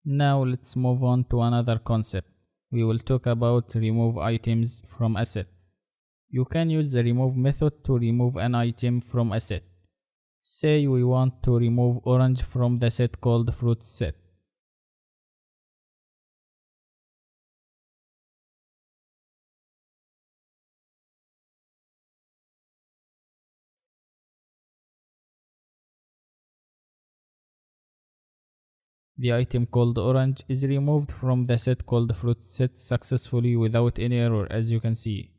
Now let's move on to another concept. We will talk about remove items from a set. You can use the remove method to remove an item from a set. Say we want to remove orange from the set called fruit set. The item called orange is removed from the set called fruit set successfully without any error, as you can see.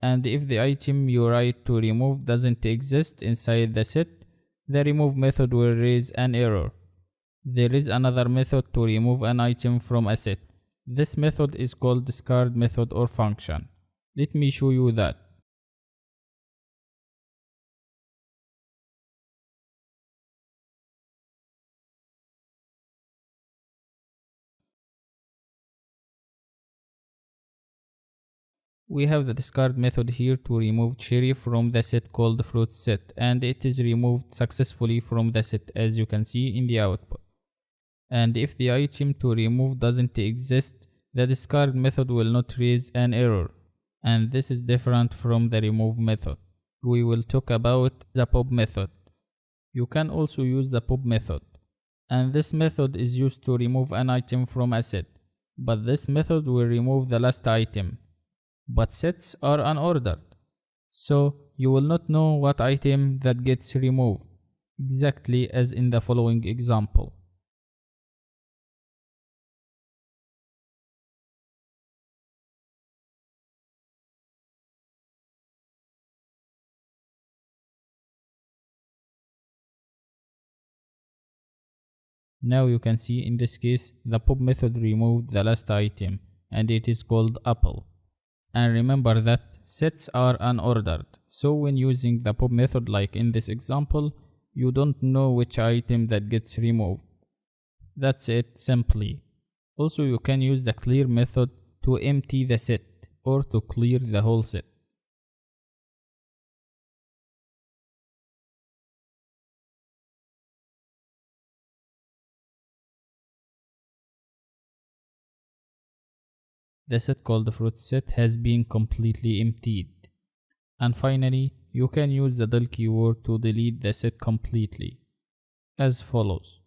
And if the item you write to remove doesn't exist inside the set, the remove method will raise an error. There is another method to remove an item from a set. This method is called discard method or function. Let me show you that. We have the discard method here to remove cherry from the set called fruit set, and it is removed successfully from the set, as you can see in the output. And if the item to remove doesn't exist, the discard method will not raise an error, and this is different from the remove method. We will talk about the pop method. You can also use the pop method, and this method is used to remove an item from a set, but this method will remove the last item. But sets are unordered, so you will not know what item that gets removed, exactly as in the following example. Now you can see in this case the pop method removed the last item, and it is called apple. And remember that sets are unordered, so when using the pop method like in this example, you don't know which item that gets removed. That's it simply. Also, you can use the clear method to empty the set or to clear the whole set. The set called fruit set has been completely emptied. And finally, you can use the del keyword to delete the set completely, as follows.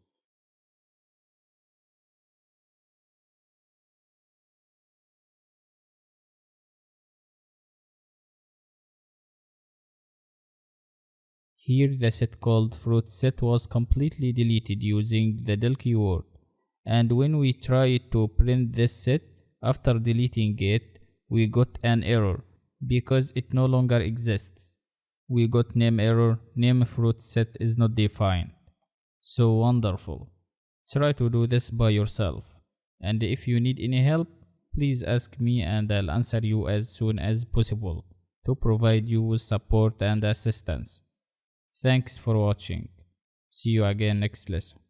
Here the set called fruit set was completely deleted using the del keyword, and when we try to print this set after deleting it, we got an error because it no longer exists. We got name error, name fruit set is not defined. So wonderful. Try to do this by yourself, and if you need any help, please ask me and I'll answer you as soon as possible to provide you with support and assistance. Thanks for watching. See you again next lesson.